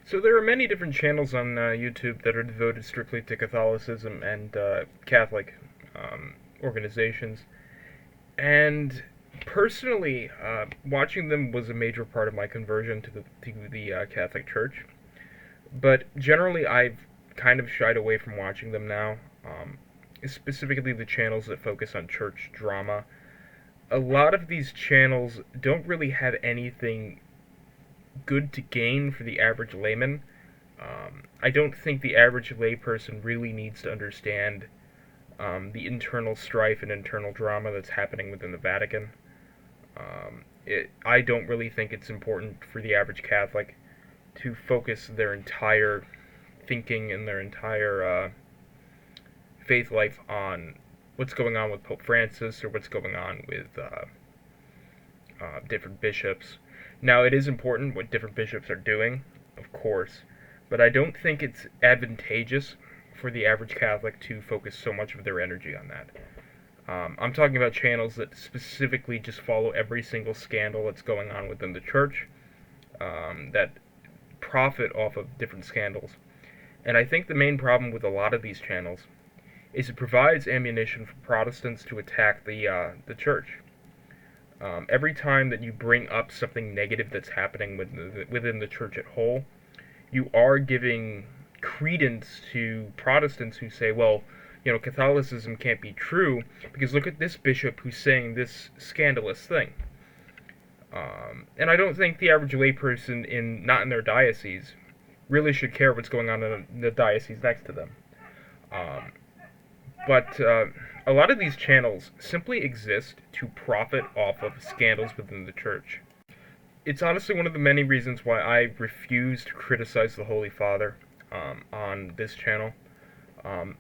So there are many different channels on YouTube that are devoted strictly to Catholicism and Catholic organizations. And personally, watching them was a major part of my conversion to the Catholic Church. But generally, I've kind of shied away from watching them now. Specifically, the channels that focus on church drama. A lot of these channels don't really have anything good to gain for the average layman. I don't think the average layperson really needs to understand the internal strife and internal drama that's happening within the Vatican. I don't really think it's important for the average Catholic to focus their entire thinking and their entire faith life on what's going on with Pope Francis or what's going on with different bishops. Now, it is important what different bishops are doing, of course, but I don't think it's advantageous for the average Catholic to focus so much of their energy on that. I'm talking about channels that specifically just follow every single scandal that's going on within the church, that profit off of different scandals. And I think the main problem with a lot of these channels is it provides ammunition for Protestants to attack the church. Every time that you bring up something negative that's happening within the church at whole, you are giving credence to Protestants who say, well, Catholicism can't be true because look at this bishop who's saying this scandalous thing. And I don't think the average layperson not in their diocese really should care what's going on in the diocese next to them. But a lot of these channels simply exist to profit off of scandals within the church. It's honestly one of the many reasons why I refuse to criticize the Holy Father on this channel.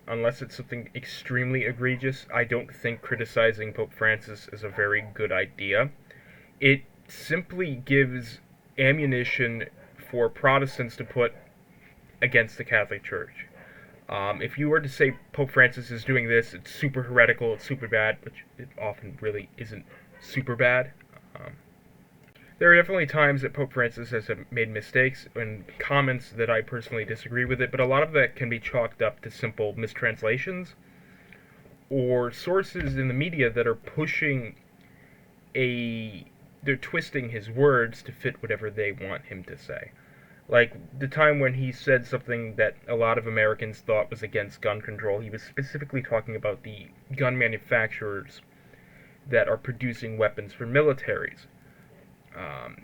Unless it's something extremely egregious, I don't think criticizing Pope Francis is a very good idea. It simply gives ammunition for Protestants to put against the Catholic Church. If you were to say Pope Francis is doing this, it's super heretical, it's super bad, which it often really isn't super bad. There are definitely times that Pope Francis has made mistakes and comments that I personally disagree with it, but a lot of that can be chalked up to simple mistranslations or sources in the media that are they're twisting his words to fit whatever they want him to say. Like the time when he said something that a lot of Americans thought was against gun control, he was specifically talking about the gun manufacturers that are producing weapons for militaries.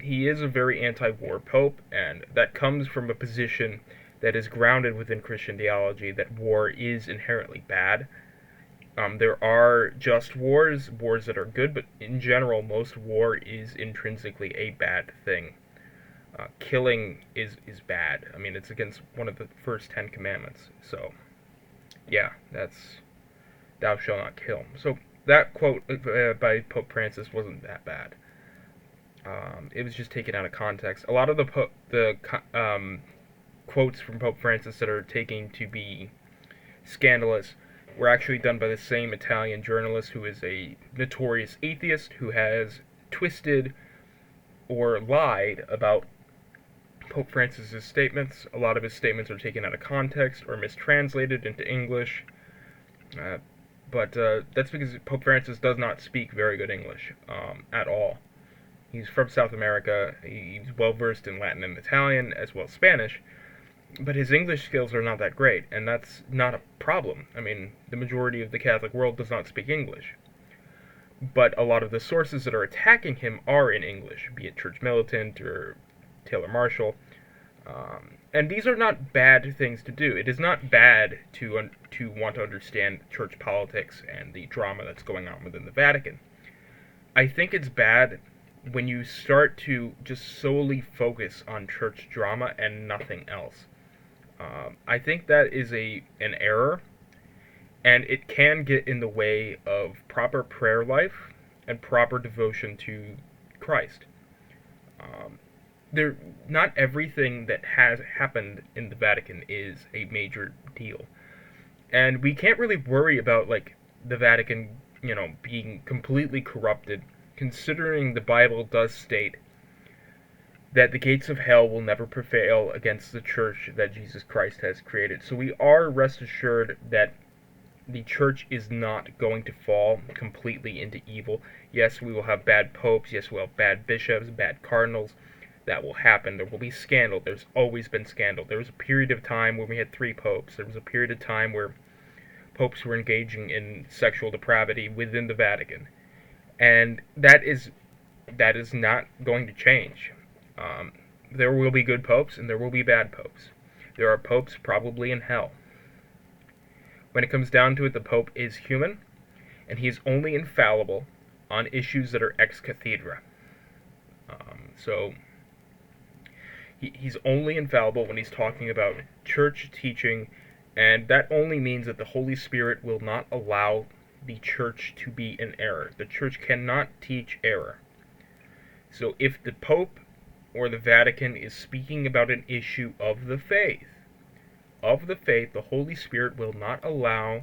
He is a very anti-war pope, and that comes from a position that is grounded within Christian theology that war is inherently bad. There are just wars that are good, but in general, most war is intrinsically a bad thing. Killing is bad. I mean, it's against one of the first 10 commandments. So, yeah, that's thou shalt not kill. So that quote by Pope Francis wasn't that bad. It was just taken out of context. A lot of the quotes from Pope Francis that are taken to be scandalous were actually done by the same Italian journalist who is a notorious atheist who has twisted or lied about Pope Francis's statements. A lot of his statements are taken out of context or mistranslated into English. But that's because Pope Francis does not speak very good English at all. He's from South America. He's well versed in Latin and Italian as well as Spanish, but his English skills are not that great, and that's not a problem. I mean, the majority of the Catholic world does not speak English. But a lot of the sources that are attacking him are in English, be it Church Militant or Taylor Marshall. And these are not bad things to do. It is not bad to want to understand church politics and the drama that's going on within the Vatican. I think it's bad when you start to just solely focus on church drama and nothing else. I think that is an error, and it can get in the way of proper prayer life and proper devotion to Christ. Not everything that has happened in the Vatican is a major deal, and we can't really worry about the Vatican, being completely corrupted, considering the Bible does state that the gates of hell will never prevail against the church that Jesus Christ has created. So we are rest assured that the church is not going to fall completely into evil. Yes, we will have bad popes. Yes, we'll have bad bishops, bad cardinals. That will happen. There will be scandal. There's always been scandal. There was a period of time when we had 3 popes. There was a period of time where popes were engaging in sexual depravity within the Vatican. And that is not going to change. There will be good popes and there will be bad popes. There are popes probably in hell. When it comes down to it, the Pope is human, and he is only infallible on issues that are ex cathedra. So he's only infallible when he's talking about church teaching, and that only means that the Holy Spirit will not allow the church to be in error. The church cannot teach error. So if the Pope or the Vatican is speaking about an issue of the faith, the Holy Spirit will not allow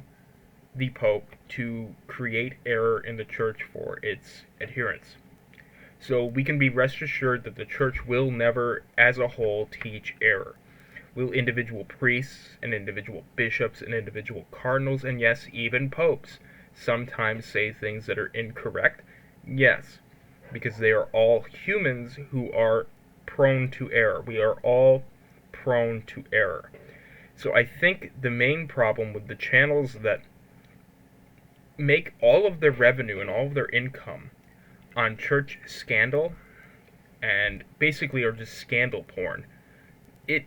the Pope to create error in the church for its adherents. So we can be rest assured that the church will never, as a whole, teach error. Will individual priests and individual bishops and individual cardinals, and yes, even popes, sometimes say things that are incorrect? Yes, because they are all humans who are prone to error. We are all prone to error. So I think the main problem with the channels that make all of their revenue and all of their income on church scandal and basically are just scandal porn, it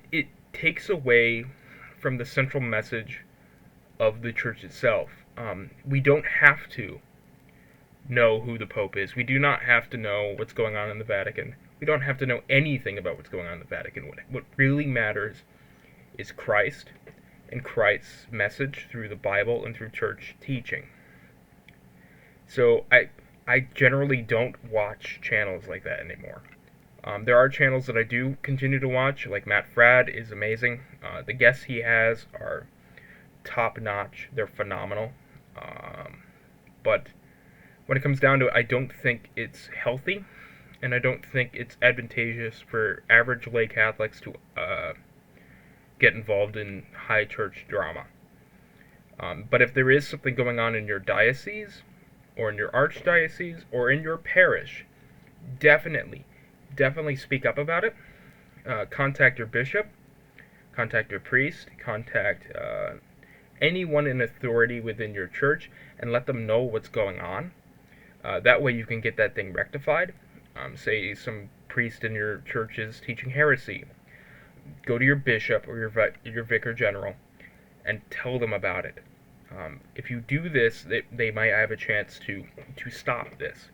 takes away from the central message of the church itself. We don't have to know who the Pope is. We do not have to know what's going on in the Vatican. We don't have to know anything about what's going on in the Vatican. What really matters is Christ and Christ's message through the Bible and through church teaching. So I generally don't watch channels like that anymore. There are channels that I do continue to watch, like Matt Fradd is amazing. The guests he has are top-notch. They're phenomenal. But when it comes down to it, I don't think it's healthy, and I don't think it's advantageous for average lay Catholics to get involved in high church drama. But if there is something going on in your diocese, or in your archdiocese, or in your parish, definitely speak up about it. Contact your bishop, contact your priest, contact anyone in authority within your church, and let them know what's going on. That way you can get that thing rectified. Say some priest in your church is teaching heresy. Go to your bishop or your vicar general and tell them about it. If you do this, they might have a chance to stop this.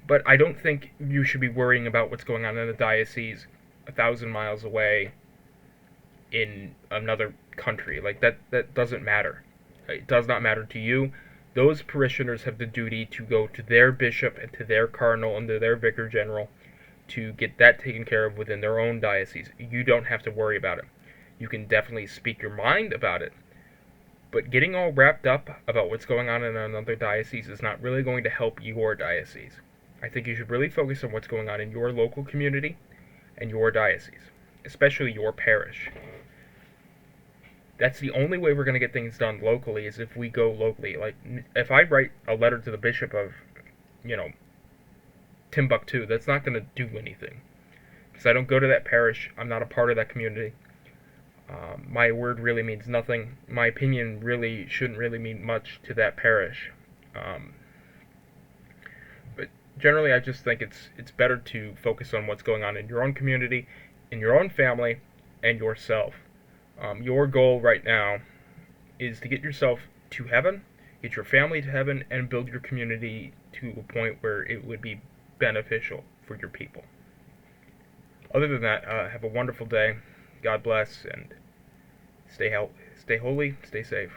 But I don't think you should be worrying about what's going on in the diocese 1,000 miles away in another country. Like, that doesn't matter. It does not matter to you. Those parishioners have the duty to go to their bishop and to their cardinal and to their vicar general to get that taken care of within their own diocese. You don't have to worry about it. You can definitely speak your mind about it, but getting all wrapped up about what's going on in another diocese is not really going to help your diocese. I think you should really focus on what's going on in your local community and your diocese, especially your parish. That's the only way we're going to get things done locally, is if we go locally. Like, if I write a letter to the bishop of, Timbuktu, that's not going to do anything. Because I don't go to that parish, I'm not a part of that community. My word really means nothing. My opinion really shouldn't really mean much to that parish. But generally, I just think it's better to focus on what's going on in your own community, in your own family, and yourself. Your goal right now is to get yourself to heaven, get your family to heaven, and build your community to a point where it would be beneficial for your people. Other than that, have a wonderful day. God bless, and stay holy, stay safe.